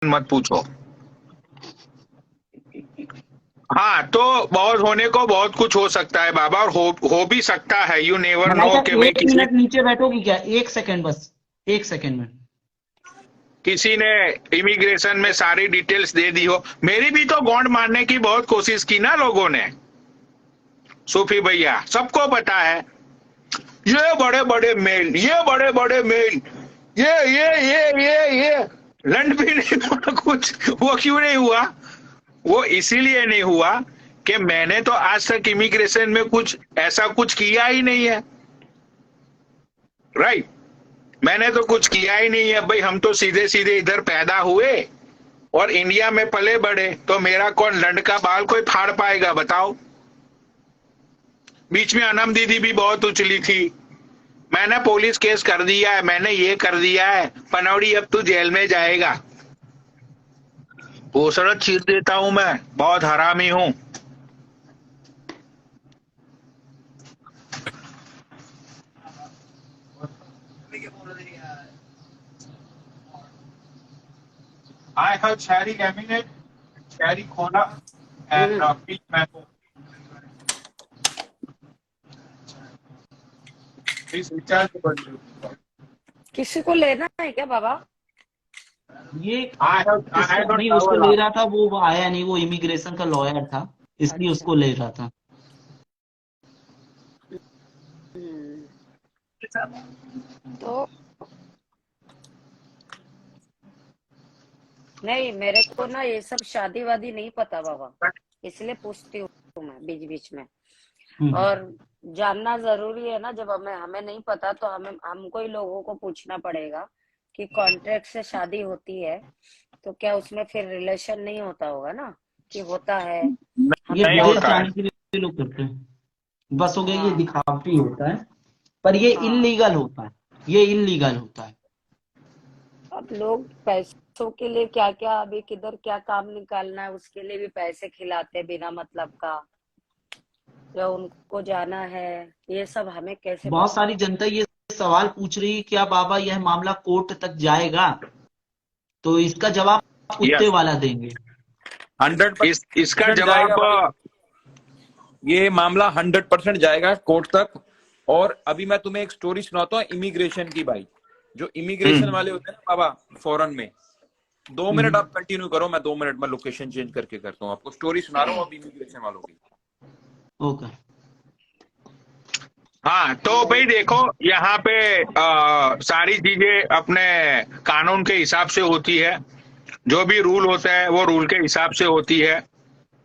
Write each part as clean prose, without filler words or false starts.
मत पूछो। हाँ, तो बहुत होने को बहुत कुछ हो सकता है बाबा, और हो भी सकता है। यू नेवर नो मलाइका कि भाई 1 मिनट नीचे बैठोगी क्या? 1 सेकंड बस, 1 सेकंड में। किसी ने इमिग्रेशन में सारी डिटेल्स दे दी हो। मेरी भी तो गॉन्ड मारने की बहुत कोशिश की ना लोगों ने, सूफी भैया, सबको पता है। ये बड़े बड़े मेल, ये बड़े बड़े मेल, ये लंड भी नहीं हुआ कुछ। वो क्यों नहीं हुआ? वो इसीलिए नहीं हुआ कि मैंने तो आज तक इमिग्रेशन में कुछ ऐसा कुछ किया ही नहीं है। राइट, मैंने तो कुछ किया ही नहीं है भाई। हम तो सीधे सीधे इधर पैदा हुए और इंडिया में पले बड़े, तो मेरा कौन लंड का बाल कोई फाड़ पाएगा बताओ? बीच में अनम दीदी भी बहुत उछली थी, मैंने पुलिस केस कर दिया है, मैंने ये कर दिया है, पनौड़ी अब तू जेल में जाएगा। पोसड़ा चीर देता हूं मैं, बहुत हरामी हूं। I have cherry laminate, cherry cola, and peach mango. Please recharge the bundle. किसी को लेना है क्या बाबा? ये I don't नहीं, have उसको a ले lot. रहा था, वो आया नहीं, वो इमिग्रेशन का लॉयर था, इसलिए अच्छा। उसको ले रहा था। तो नहीं, मेरे को ना ये सब शादी वादी नहीं पता बाबा, इसलिए पूछती हूँ मैं बीच बीच में। और जानना जरूरी है ना, जब हमें हमें नहीं पता तो हमें हमको ही लोगों को पूछना पड़ेगा कि कॉन्ट्रैक्ट से शादी होती है तो क्या उसमें फिर रिलेशन नहीं होता होगा ना, कि होता है। ये नहीं हमें वॉइस होता है। आने के लिए लोग करते हैं, बस हो गया, ये हाँ दिखावटी होता है, पर ये हाँ। इलीगल होता है, ये इलीगल होता है। अब लोग पैसों के लिए क्या क्या, अभी किधर क्या काम निकालना है उसके लिए भी पैसे खिलाते हैं बिना मतलब का, या उनको जाना है, ये सब हमें कैसे बहुत पता सारी होगा? जनता ये सवाल पूछ रही है, क्या बाबा यह मामला कोर्ट तक जाएगा? तो इसका जवाब कुत्ते यस, वाला देंगे। इसका 100% जाएगा जवाब भाई, ये मामला 100% जाएगा कोर्ट तक। और अभी मैं तुम्हें एक स्टोरी सुनाता हूँ इमिग्रेशन की भाई। जो इमिग्रेशन वाले होते हैं ना बाबा फॉरेन में, 2 मिनट आप कंटिन्यू करो, मैं 2 मिनट में लोकेशन चेंज करके करता हूँ, आपको स्टोरी सुना रहा हूँ अब इमिग्रेशन वालों की। ओके। हाँ, तो भाई देखो, यहाँ पे सारी चीजें अपने कानून के हिसाब से होती है। जो भी रूल होता है वो रूल के हिसाब से होती है।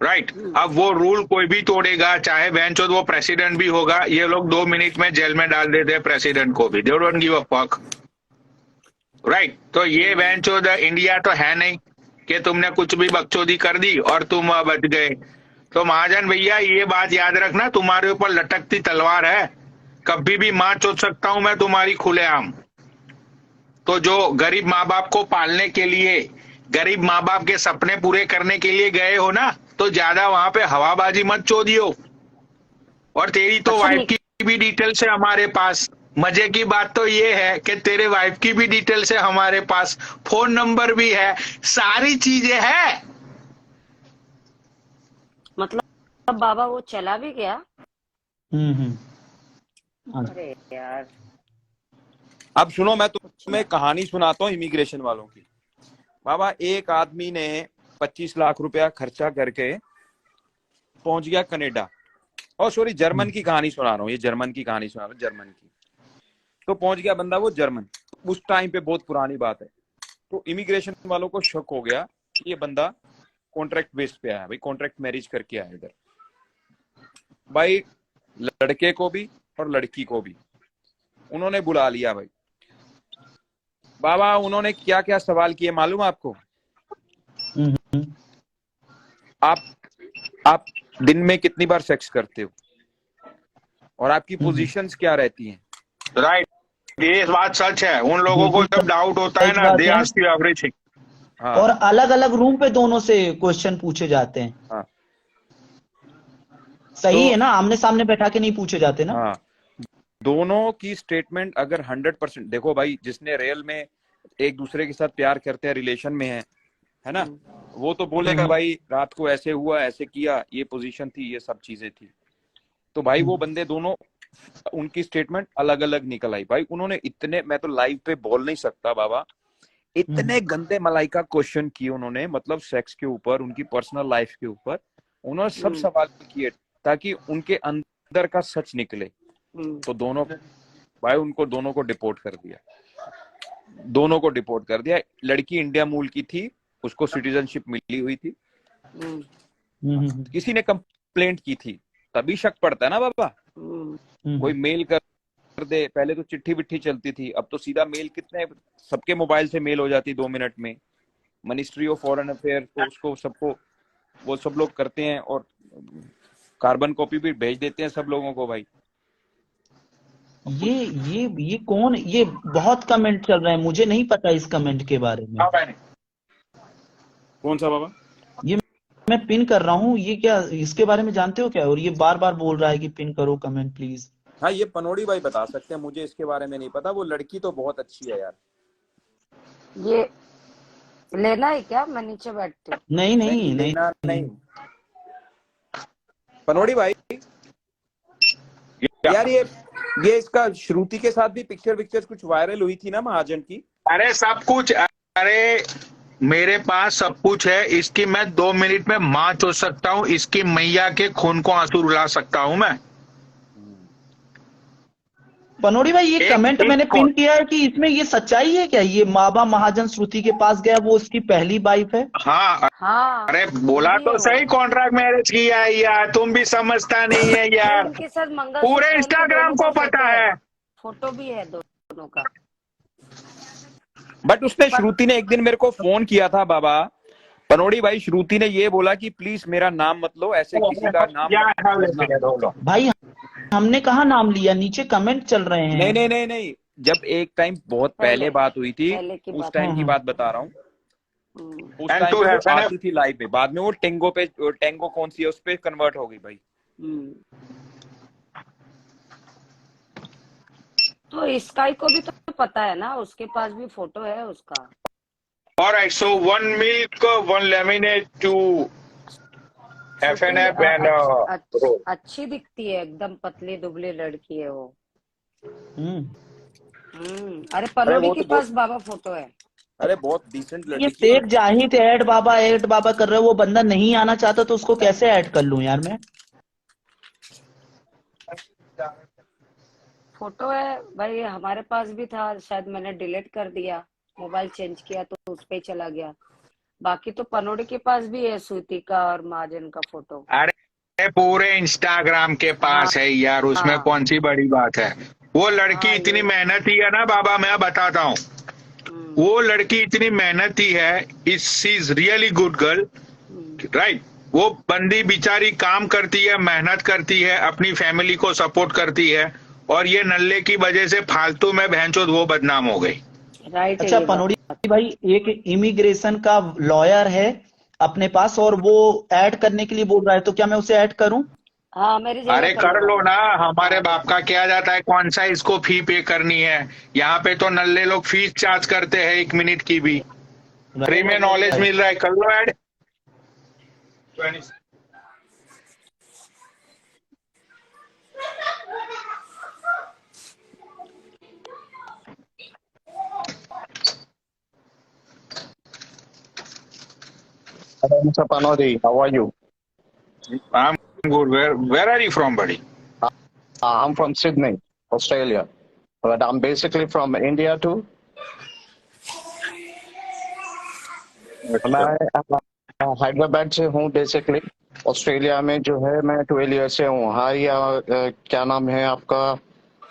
राइट, अब वो रूल कोई भी तोड़ेगा, चाहे बेंचोद वो प्रेसिडेंट भी होगा, ये लोग 2 मिनट में जेल में डाल देते हैं प्रेसिडेंट को भी, they don't give a fuck. Right, तो ये बेंचोद इंडिया तो है नहीं कि तुमने कुछ भी बकचोदी कर दी और तुम बच गए। तो महाजन भैया ये बात याद रखना, तुम्हारे ऊपर लटकती तलवार है, कभी भी मार चोद सकता हूं मैं तुम्हारी खुलेआम। तो जो गरीब माँ बाप को पालने के लिए, गरीब माँ बाप के सपने पूरे करने के लिए गए हो ना, तो ज्यादा वहां पे हवाबाजी मत चोदियो। और तेरी तो अच्छा वाइफ की भी डिटेल्स है हमारे पास। मजे की बात तो ये है कि तेरे वाइफ की भी डिटेल्स है हमारे पास, फोन नंबर भी है, सारी चीजें है। मतलब बाबा वो चला भी गया? हाँ। अरे यार। अब सुनो, मैं अच्छा। तुम्हें कहानी सुनाता हूँ इमिग्रेशन वालों की। बाबा एक आदमी ने 25 लाख रुपया खर्चा करके पहुंच गया कनाडा। और सॉरी, जर्मन की कहानी सुना रहा हूँ, ये जर्मन की कहानी सुना रहा हूँ, जर्मन की। तो पहुंच गया बंदा वो जर्मन, उस टाइम पे बहुत पुरानी बात है। तो इमिग्रेशन वालों को शक हो गया कि ये बंदा कॉन्ट्रैक्ट बेस पे आया, भाई कॉन्ट्रैक्ट मैरिज करके आया इधर। भाई लड़के को भी और लड़की को भी उन्होंने बुला लिया भाई। बाबा उन्होंने क्या क्या सवाल किए मालूम है आपको? आप दिन में कितनी बार सेक्स करते हो और आपकी पोजीशंस क्या रहती हैं? राइट, ये बात सच है। उन लोगों को बिल्कुल जब डाउट होता है सही ना, बात दे है। Ask you everything. और हाँ अलग अलग रूम पे दोनों से क्वेश्चन पूछे जाते हैं। हाँ। तो सही है ना, आमने सामने बैठा के नहीं पूछे जाते ना। हाँ, दोनों की स्टेटमेंट अगर 100%, देखो भाई जिसने रियल में एक दूसरे के साथ प्यार करते हैं, रिलेशन में है, है ना। वो तो बोलेगा भाई रात को ऐसे हुआ, ऐसे किया, ये पोजीशन थी, ये सब चीजें थी। तो भाई वो बंदे दोनों, उनकी स्टेटमेंट अलग अलग निकल आई भाई। उन्होंने इतने, मैं तो लाइव पे बोल नहीं सकता बाबा, इतने गंदे मलाइका क्वेश्चन किए उन्होंने, मतलब सेक्स के ऊपर, उनकी पर्सनल लाइफ के ऊपर उन्होंने सब सवाल किए ताकि उनके अंदर का सच निकले। तो दोनों भाई, उनको दोनों को डिपोर्ट कर दिया, दोनों को डिपोर्ट कर दिया। लड़की इंडिया मूल की थी, उसको सिटीजनशिप मिली हुई थी, किसी ने कंप्लेंट की थी, तभी शक पड़ता है ना बाबा। कोई मेल कर दे, पहले तो चिट्ठी विट्ठी चलती थी, अब तो सीधा मेल, कितने सबके मोबाइल से मेल हो जाती 2 मिनट में। मिनिस्ट्री ऑफ फॉरेन अफेयर तो उसको सबको, वो सब लोग करते हैं और कार्बन कॉपी भी भेज देते हैं सब लोगों को भाई। ये कौन, ये बहुत कमेंट चल रहे हैं, मुझे नहीं पता इस कमेंट के बारे में। कौन सा बाबा? ये मैं पिन कर रहा हूँ, ये क्या, इसके बारे में जानते हो क्या? और ये बार बार बोल रहा है कि पिन करो कमेंट प्लीज। हाँ, ये पनोड़ी भाई बता सकते हैं, मुझे इसके बारे में नहीं पता। वो लड़की तो बहुत अच्छी है यार। ये लेना है क्या? मैं नीचे बैठती हूँ। नहीं लेना नहीं। पनोड़ी भाई यार, ये इसका श्रुति के साथ भी पिक्चर कुछ वायरल हुई थी ना महाजन की। अरे सब कुछ, अरे मेरे पास सब कुछ है इसकी। मैं 2 मिनट में मां चो सकता हूँ, इसकी मैया के खून को आंसू रुला सकता हूँ मैं। पनोड़ी भाई, ये कमेंट मैंने पिन किया है कि इसमें ये सच्चाई है क्या? ये बाबा महाजन श्रुति के पास गया, वो उसकी पहली वाइफ है? हाँ, अरे बोला तो सही, कॉन्ट्रैक्ट मैरिज किया है यार, तुम भी समझता नहीं है यार। उनके साथ मंगल पूरे इंस्टाग्राम को पता है, फोटो भी है दोनों का। बट उसने, श्रुति ने एक दिन मेरे को फोन किया था बाबा पनोड़ी भाई। श्रुति ने ये बोला कि प्लीज मेरा नाम मत लो, ऐसे किसी का नाम। भाई हमने कहा नाम लिया, नीचे कमेंट चल रहे हैं। नहीं, जब एक टाइम बहुत पहले बात हुई थी, उस टाइम की बात बता रहा हूँ। उस टाइम पे वो आती थी लाइव में, बाद में वो टेंगो कौन सी है उस पे कन्वर्ट हो गई भाई। तो स्काई को भी तो पता है ना, उसके पास भी फोटो है उसका। Alright, so 1 milk, 1 lemonade, 2 FNF and अच्छी दिखती है, एकदम पतली दुबली लड़की है वो। अरे पनोड़ी के पास बाबा फोटो है। अरे बहुत डिसेंट लड़की। ये शेख जाहिद ऐड बाबा कर रहे हो, वो बंदा नहीं आना चाहता तो उसको कैसे ऐड कर लूं यार मैं? फोटो है भाई, हमारे पास भी था, शायद मैंने डिलीट कर दिया, मोबाइल चेंज किया तो उस पे चला गया। बाकी तो पनोड़ी के पास भी है श्रुति का और महाजन का फोटो। अरे पूरे इंस्टाग्राम के पास है यार, उसमें कौन सी बड़ी बात है। वो लड़की इतनी मेहनती है ना बाबा, मैं बताता हूँ, वो लड़की इतनी मेहनती है, she is really good girl, right. वो बंदी बेचारी काम करती है, मेहनत करती है, अपनी फैमिली को सपोर्ट करती है, और ये नल्ले की वजह से फालतू में बहनचोद वो बदनाम हो गई। राइट। अच्छा पनोड़ी भाई, एक इमिग्रेशन का लॉयर है अपने पास और वो ऐड करने के लिए बोल रहा है, तो क्या मैं उसे ऐड करूं? हाँ, मेरी जगह अरे कर लो ना, हमारे बाप का क्या जाता है, कौन सा इसको फी पे करनी है। यहाँ पे तो नल्ले लोग फीस चार्ज करते हैं 1 मिनट की भी, फ्री में नॉलेज मिल रहा है, कर लो add. Hello, Mr. Panodi. How are you? I'm good. Where are you from, buddy? I'm from Sydney, Australia. But I'm basically from India too. मैं हैदराबाद से हूँ बेसिकली। ऑस्ट्रेलिया में जो है मैं 12 ईयर से हूँ। हाय, क्या नाम है आपका?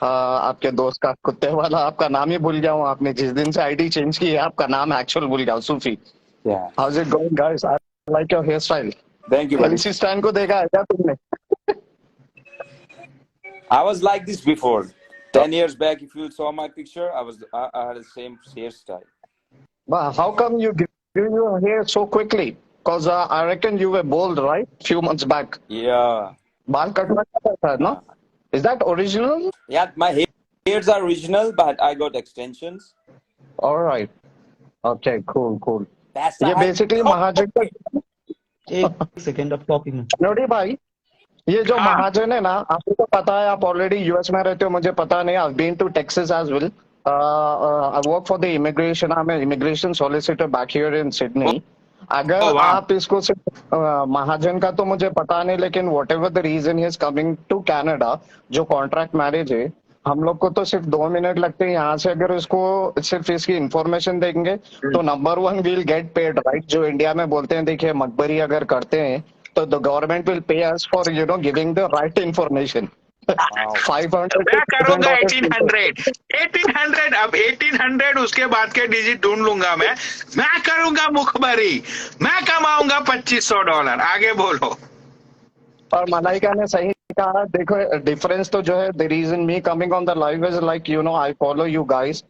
आपके दोस्त का कुत्ते वाला आपका नाम ही भूल जाऊँ। आपने जिस दिन से आईडी चेंज की है आपका नाम एक्चुअल भूल गया, सूफी। How's it going, guys? I like your hairstyle. Thank you, buddy. इसी स्टाइल को देखा है क्या तुमने? I was like this before. 10 years back, if you saw my picture, I had the same hairstyle. But how come you grew your hair so quickly? Because I reckon you were bald, right? Few months back. Yeah. बाल कटना था ना? Is that original? Yeah, my hairs are original, but I got extensions. All right. Okay, cool. पैसा ये है basically महाजन का, एक second of topic में। नोडी भाई, ये जो हाँ। महाजन है ना, आपको तो पता है, आप ऑलरेडी यूएस में रहते हो, मुझे पता नहीं, I been to Texas as well, I work for the immigration, I am immigration solicitor back here in Sydney. अगर वाह। आप इसको सिर्फ महाजन का तो मुझे पता नहीं, लेकिन whatever the reason he is coming to Canada, जो कॉन्ट्रैक्ट मैरिज है, हम लोग को तो सिर्फ 2 मिनट लगते हैं यहाँ से। अगर इसको सिर्फ इसकी इंफॉर्मेशन देंगे तो number 1 we'll get paid, right? जो इंडिया में बोलते हैं, देखिए मकबरी अगर करते हैं तो the government will pay us for giving the right information. 500 मैं करूंगा 1800 अब 1800 उसके बाद के डिजिट ढूंढ लूंगा मैं करूंगा मुखबरी, मैं कमाऊंगा $2500। आगे बोलो। और मलाइका ने सही कहा, देखो डिफरेंस तो जो है, the reason me coming on the live is like I follow you guys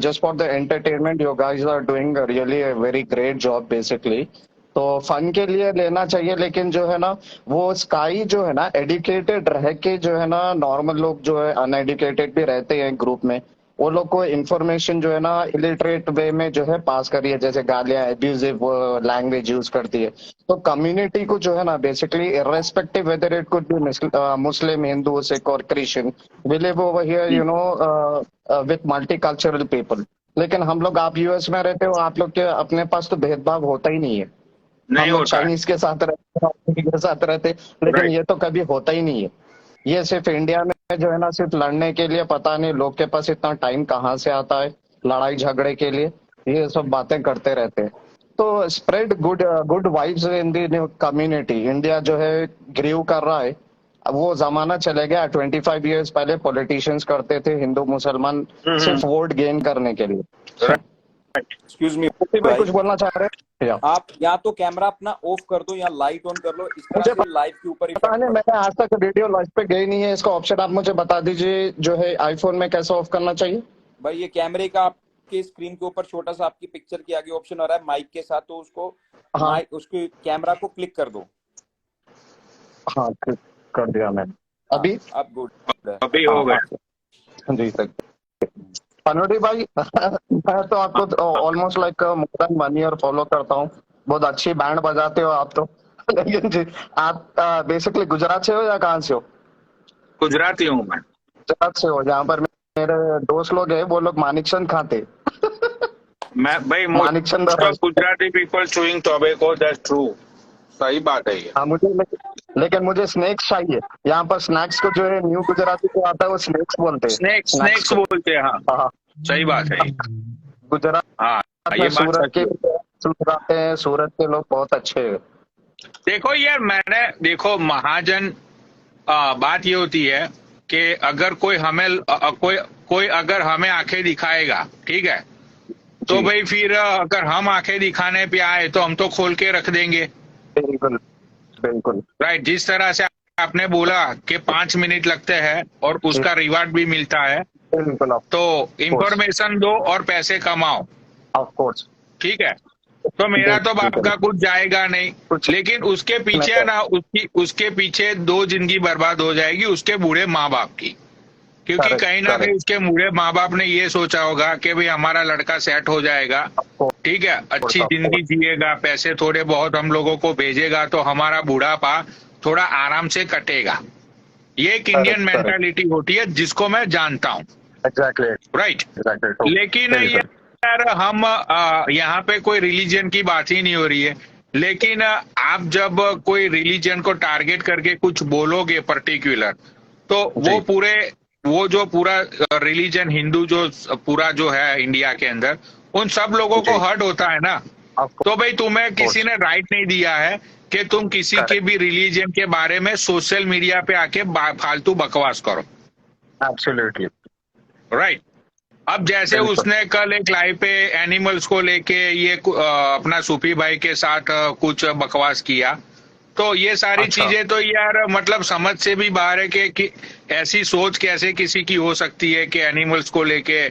just for the entertainment, you guys are doing really a very great job basically. तो फन के लिए लेना चाहिए, लेकिन जो है ना, वो स्काई जो है ना, एडुकेटेड रह के जो है ना, नॉर्मल लोग जो है अनएडुकेटेड भी रहते हैं ग्रुप में, वो लोग को इन्फॉर्मेशन जो है ना इलिटरेट वे में जो है पास करी है, जैसे गालियां, एब्यूजिव लैंग्वेज यूज करती है। तो कम्युनिटी को जो है ना, basically irrespective whether it could be Muslim, Hindu, Sikh और Christian, we live over here with multicultural people. लेकिन हम लोग, आप यूएस में रहते हो, आप लोग के अपने पास तो भेदभाव होता ही नहीं है। नहीं हम लोग होता है। चाइनीज के साथ रहते, हिंदी के साथ रहते, लेकिन Right. ये तो कभी होता ही नहीं है। ये सिर्फ इंडिया में जो है ना, सिर्फ लड़ने के लिए, पता नहीं लोग के पास इतना टाइम कहाँ से आता है लड़ाई झगड़े के लिए, ये सब बातें करते रहते हैं। तो spread good vibes in the community. India जो है ग्रीव कर रहा है, अब वो जमाना चले गया। 25 ईयर्स पहले पॉलिटिशियंस करते थे हिंदू मुसलमान सिर्फ वोट गेन करने के लिए। एक्सक्यूज मी भाई कुछ बोलना चाह रहे हैं या? आप या तो कैमरा अपना ऑफ कर दो या लाइट ऑन कर लो, इस मुझे तरह से लाइव के ऊपर पता नहीं, मैंने आज तक वीडियो लाइव पे गई नहीं है, इसका ऑप्शन आप मुझे बता दीजिए, जो है आईफोन में कैसे ऑफ करना चाहिए? भाई ये कैमरे का आपके स्क्रीन के ऊपर छोटा सा आपकी पिक्चर के आगे ऑप्शन आ रहा है माइक के साथ, तो उसको हाँ। माइक, उसके कैमरा को क्लिक कर दो। हाँ, क्लिक कर दिया मैंने अभी। अब गुड, अभी हो गया। जी सर। अनुडी भाई मैं तो आपको almost like more than 1 year follow करता हूँ, बहुत अच्छी बैंड बजाते हो आप तो। लेकिन जी, आप बेसिकली गुजरात से हो या कहाँ से हो? गुजराती हूँ मैं। गुजरात से हो, जहाँ पर मेरे दोस्त लोग हैं, वो लोग मानिकचंद खाते। मैं भाई Manikchand Gujarati people chewing tobacco, that's true. सही बात है ये। हाँ, मुझे लेकिन मुझे स्नैक्स चाहिए। यहाँ पर स्नैक्स को जो है न्यू गुजराती को आता है, वो स्नैक्स बोलते हैं। स्नैक्स बोलते हैं। हाँ, हाँ, सही बात है। गुजरात हाँ, ये में बात सूरत सच है। आते हैं, सूरत के लोग बहुत अच्छे हैं। देखो यार, मैंने देखो महाजन, बात ये होती है कि अगर कोई हमें कोई अगर हमें आंखें दिखाएगा, ठीक है, तो जी। भाई फिर अगर हम आंखें दिखाने पे आए तो हम तो खोल के रख देंगे। बिल्कुल बिल्कुल। राइट। जिस तरह से आपने बोला कि 5 मिनट लगते हैं और उसका रिवार्ड भी मिलता है, बिल्कुल तो इंफॉर्मेशन दो और पैसे कमाओ, ऑफ कोर्स। ठीक है। तो मेरा तो बाप का कुछ जाएगा नहीं, लेकिन उसके पीछे ना, उसके पीछे 2 जिंदगी बर्बाद हो जाएगी उसके बूढ़े माँ बाप की, क्योंकि Correct, कहीं ना कहीं correct. उसके बूढ़े माँ बाप ने ये सोचा होगा कि भाई हमारा लड़का सेट हो जाएगा, ठीक है, अच्छी जिंदगी जिएगा, पैसे थोड़े बहुत हम लोगों को भेजेगा, तो हमारा बुढ़ापा थोड़ा आराम से कटेगा। ये एक इंडियन Correct, correct. मेंटालिटी होती है जिसको मैं जानता हूँ। Exactly right. एग्जैक्टली। लेकिन यार हम यहाँ पे कोई रिलीजन की बात ही नहीं हो रही है, लेकिन आप जब कोई रिलीजन को टारगेट करके कुछ बोलोगे पर्टिकुलर, तो वो जो पूरा रिलीजन हिंदू जो पूरा जो है इंडिया के अंदर, उन सब लोगों को हर्ट होता है ना। तो भाई तुम्हें किसी ने राइट नहीं दिया है कि तुम किसी के भी रिलीजन के बारे में सोशल मीडिया पे आके फालतू बकवास करो। Absolutely right. अब जैसे उसने कल एक लाइव पे एनिमल्स को लेके ये अपना सूफी भाई के साथ कुछ बकवास किया, तो ये सारी चीजें तो यार मतलब समझ से भी बाहर है कि ऐसी सोच कैसे किसी की हो सकती है कि एनिमल्स को लेके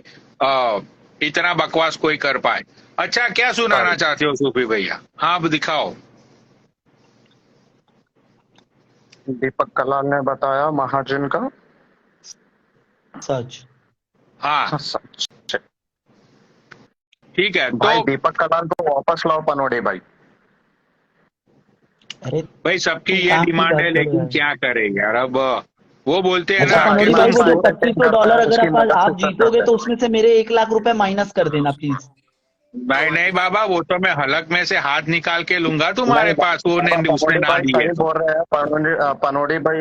इतना बकवास कोई कर पाए। अच्छा, क्या सुनाना चाहते हो सूफी भैया? हाँ, अब दिखाओ। दीपक कलाल ने बताया महाजन का सच। हाँ, सच। ठीक है, भाई तो दीपक कलाल को वापस लाओ पनोड़े भाई। अरे भाई सबकी तुम ये काम की डिमांड बात है, करो लेकिन यार। क्या करे यार। अब वो बोलते हैं अच्छा ना कि पनोड़ी भाई, पाकिस्तान वो जो साइड से टीम करता $2500 है, अगर उसकी मदद आप किस तरह जीतोगे करते तो हैं? उसमें से मेरे 1 लाख रुपए माइनस कर देना प्लीज। नहीं नहीं बाबा, वो तो मैं हलक में से हाथ निकाल के लूंगा नहीं तुम्हारे पास, वो ने उसने पनोड़ी ना भाई दिए सही तो। बोल रहे हैं। पनोड़ी भाई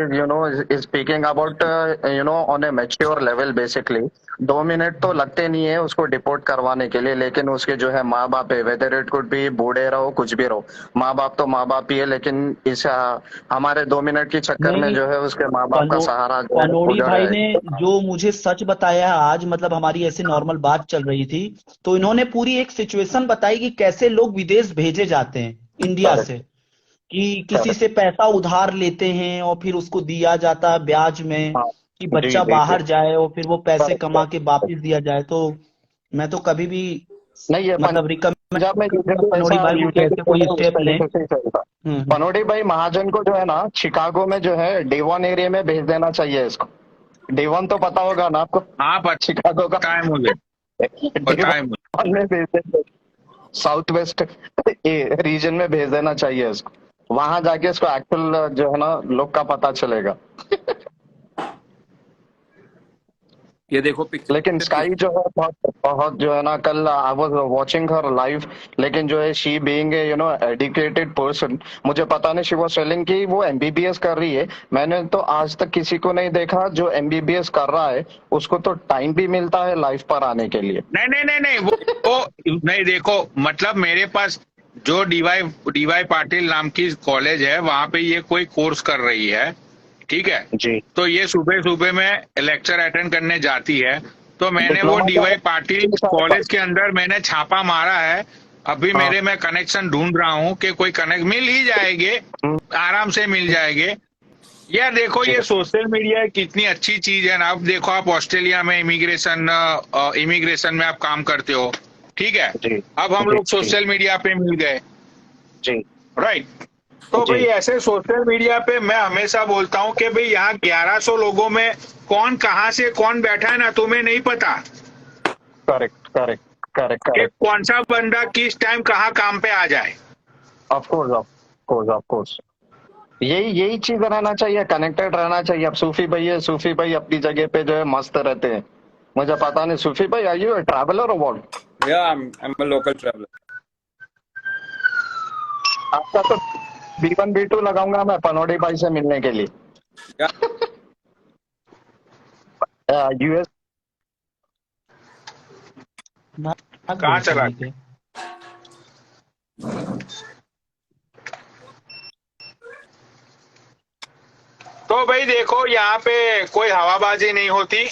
is speaking about on A mature level basically. 2 minute तो लगते नहीं है उसको डिपोर्ट करवाने के लिए, लेकिन उसके जो है माँ बाप है, वेदर इट कुड बी बूढ़े रहो कुछ भी रहो, माँ बाप तो माँ बाप ही है। लेकिन इस हमारे 2 मिनट के चक्कर में नहीं, जो है उसके माँ बाप का पनो सहारा जो है पनोड़ी उजड़ भाई ने जाएगा। जो मुझे सच बताया है आज, मतलब हमारी ऐसे नॉर्मल बात चल रही थी, तो इन्होंने पूरी एक सिचुएशन बताई कि कैसे लोग विदेश भेजे जाते हैं इंडिया करेक्ट से, कि किसी करेक्ट। से पैसा उधार लेते हैं और फिर उसको दिया जाता है ब्याज में, हाँ कि जी बच्चा जी जी। बाहर जाए और फिर वो पैसे करेक्ट कमा के करेक्ट। वापिस दिया जाए। तो मैं तो कभी भी नहीं ये मतलब रिकमेंड पंजाब में करूंगा यूजुअली ऐसा पनोड़ी भाई को कि यूजुअली ऐसे जो कोई है उस स्टेप लें। तरीके से ही चलता है। हम्म। पनोड़ी भाई महाजन को जो है ना शिकागो में जो है डेवॉन एरिया में भेज देना चाहिए इसको। डेवॉन तो पता होगा ना आपको, हाँ शिकागो का। पता है मुझे, पता है मुझे। डेवॉन में भेज देना, साउथ वेस्ट रीजन में भेज देना चाहिए इसको। वहां जाके इसको एक्चुअल जो है ना लोग का पता चलेगा। ये देखो लेकिन पिक्चर स्काई जो है बहुत बहुत जो है ना, कल I was watching her live. लेकिन जो है she being a educated person, मुझे पता नहीं शी वाज टेलिंग कि वो एमबीबीएस कर रही है। मैंने तो आज तक किसी को नहीं देखा जो एमबीबीएस कर रहा है उसको तो टाइम भी मिलता है लाइफ पर आने के लिए। नहीं नहीं नहीं नहीं, वो नहीं, देखो मतलब मेरे पास जो डीवाई डीवाई पाटिल नाम की कॉलेज है, वहां पे ये कोई कोर्स कर रही है, ठीक है। जी। तो ये सुबह सुबह में लेक्चर अटेंड करने जाती है, तो मैंने वो डिप्लोमा डीवाई पाटिल कॉलेज के अंदर मैंने छापा मारा है। अभी हाँ मैं कनेक्शन ढूंढ रहा हूँ कि कोई कनेक्ट मिल ही जाएंगे, आराम से मिल जाएंगे। यार देखो, जी ये सोशल मीडिया कितनी अच्छी चीज है ना। अब देखो, आप ऑस्ट्रेलिया में इमिग्रेशन में आप काम करते हो, ठीक है। जी अब हम जी लोग जी सोशल मीडिया पे मिल गए, जी राइट। तो भाई जी। ऐसे सोशल मीडिया पे मैं हमेशा बोलता हूँ कि भाई यहाँ 1100 लोगों में कौन कहाँ से कौन बैठा है ना, तुम्हें नहीं पता करेक्ट करेक्ट करेक्ट कि करेक्ट। कौन सा बंदा किस टाइम कहाँ काम पे आ जाए। Of course of course of course. यही यही चीज रहना चाहिए, कनेक्टेड रहना चाहिए। अब सूफी भाई है, सूफी भाई अपनी जगह पे जो है मस्त रहते हैं। मुझे पता नहीं सूफी भाई आर यू ट्रैवलर और व्हाट? या I am a local traveller. आपका तो B1 B2 लगाऊंगा मैं पनोड़ी भाई से मिलने के लिए। क्या यूएस। भाग कहाँ गए चला कहीं पे। तो भाई देखो, यहाँ पे कोई हवाबाजी नहीं होती,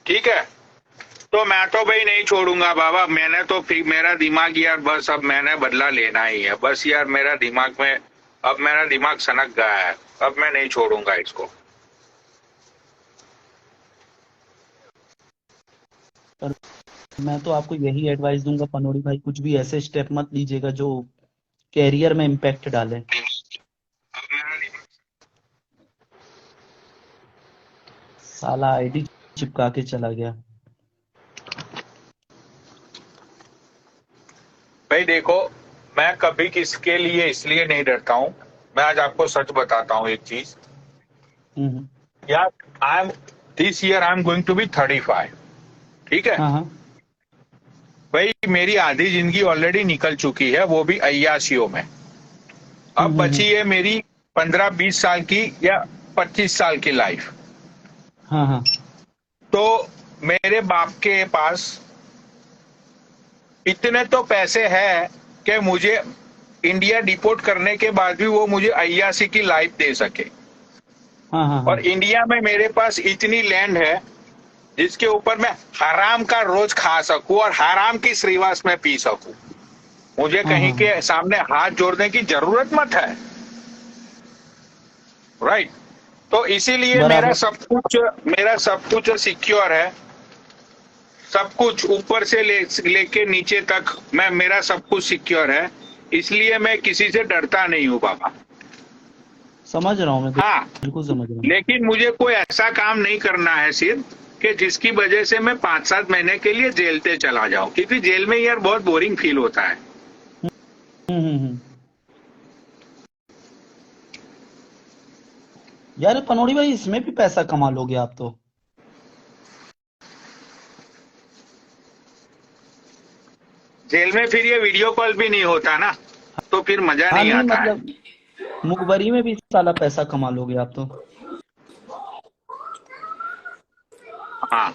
ठीक है। तो मैं तो भाई नहीं छोड़ूंगा बाबा। मैंने तो फिर मेरा दिमाग यार, बस अब मैंने बदला लेना ही है बस यार। मेरा दिमाग में अब मेरा दिमाग सनक गया है, अब मैं नहीं छोड़ूंगा इसको। पर मैं तो आपको यही एडवाइस दूंगा पनोड़ी भाई, कुछ भी ऐसे स्टेप मत लीजिएगा जो कैरियर में इम्पैक्ट डाले। अब मेरा दिमाग, साला आईडी चिपका के चला गया। भाई देखो, मैं कभी किसके लिए इसलिए नहीं डरता हूँ। मैं आज आपको सच बताता हूँ एक चीज हम्म। यार। I am this year I am going to be 35, ठीक है। हाँ हाँ। भाई मेरी आधी जिंदगी ऑलरेडी निकल चुकी है, वो भी अय्याशियों में। अब बची है मेरी 15-20 साल की या 25 साल की लाइफ। हाँ हाँ। तो मेरे बाप के पास इतने तो पैसे हैं कि मुझे इंडिया डिपोर्ट करने के बाद भी वो मुझे अय्याशी की लाइफ दे सके। हाँ हाँ। और इंडिया में मेरे पास इतनी लैंड है जिसके ऊपर मैं हराम का रोज खा सकूं और हराम की श्रीवास में पी सकूं। मुझे कहीं के सामने हाथ जोड़ने की जरूरत मत है, राइट। तो इसीलिए मेरा सब कुछ सिक्योर है। सब कुछ ऊपर से लेके नीचे तक मेरा सब कुछ सिक्योर है। इसलिए मैं किसी से डरता नहीं हूँ बाबा। समझ रहा हूँ मैं, हाँ, बिल्कुल समझ रहा हूँ। लेकिन मुझे कोई ऐसा काम नहीं करना है सिर्फ कि जिसकी वजह से मैं 5-7 महीने के लिए जेल से चला जाऊं, क्योंकि जेल में यार बहुत बोरिंग फील होता है। हम्म। यार पनौड़ी भाई, इसमें भी पैसा कमा लोगे आप तो। जेल में फिर ये वीडियो कॉल भी नहीं होता ना, तो फिर मजा हाँ नहीं नहीं, आता है। मतलब मुखबरी में भी साला पैसा कमा लोगे आप तो। हाँ,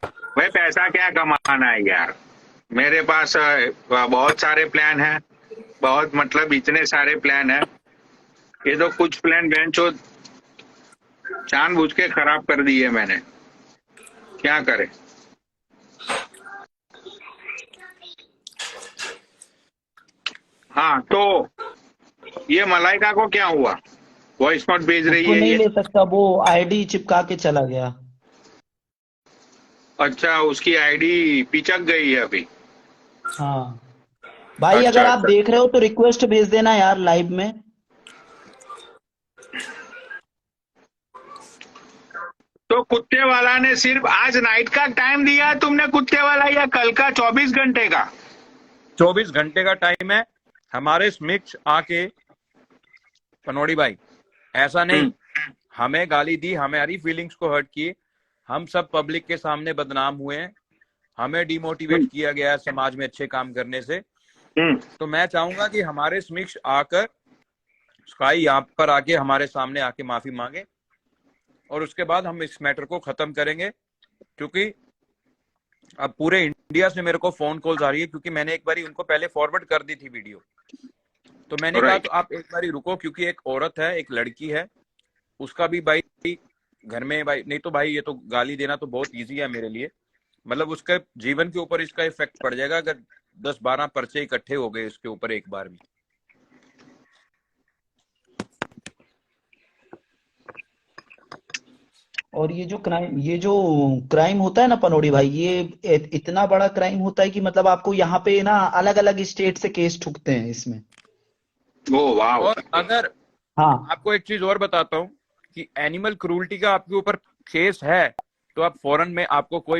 भाई पैसा क्या कमाना है यार, मेरे पास बहुत सारे प्लान हैं, बहुत मतलब इतने सारे प्लान हैं। ये तो कुछ प्लान बेंचो जानबूझ के खराब कर दिए मैंने, क्या करे। हाँ, तो ये मलाइका को क्या हुआ, वॉइस नोट भेज रही उसको है नहीं ये? ले सकता, वो आईडी चिपका के चला गया। अच्छा, उसकी आईडी पिचक गई है अभी। हाँ भाई, अच्छा अगर आप अच्छा, देख रहे हो तो रिक्वेस्ट भेज देना यार लाइव में। तो कुत्ते वाला ने सिर्फ आज नाइट का टाइम दिया है तुमने कुत्ते वाला, या कल का 24 घंटे का? 24 घंटे का टाइम है। हमारे स्मिक्स आके पनौड़ी भाई, ऐसा नहीं, हमें गाली दी, हमारी फीलिंग्स को हर्ट की, हम सब पब्लिक के सामने बदनाम हुए हैं, हमें डिमोटिवेट किया गया है समाज में अच्छे काम करने से। तो मैं चाहूंगा कि हमारे स्मिक्स आकर, स्काई यहाँ पर आके हमारे सामने आके माफी मांगे, और उसके बाद हम इस मैटर को खत्म करेंगे। क्योंकि अब पूरे इंडिया से मेरे को फोन कॉल्स आ रही है, क्योंकि मैंने एक बारी उनको पहले फॉरवर्ड कर दी थी वीडियो। तो मैंने कहा तो आप एक बारी रुको, क्योंकि एक औरत है, एक लड़की है, उसका भी भाई घर में भाई, नहीं तो भाई ये तो गाली देना तो बहुत इजी है मेरे लिए, मतलब उसके जीवन के ऊपर इसका इफेक्ट पड़ जाएगा अगर 10-12 पर्चे इकट्ठे हो गए इसके ऊपर एक बार में। और ये जो क्राइम होता है ना पनौड़ी भाई, ये इतना बड़ा क्राइम होता है कि मतलब आपको यहाँ पे ना अलग अलग स्टेट से केस ठुकते हैं इसमें। ओ वाह। और अगर हाँ आपको एक चीज और बताता हूँ कि एनिमल क्रूरल्टी का आपके ऊपर केस है, तो आप फौरन में, आपको कोई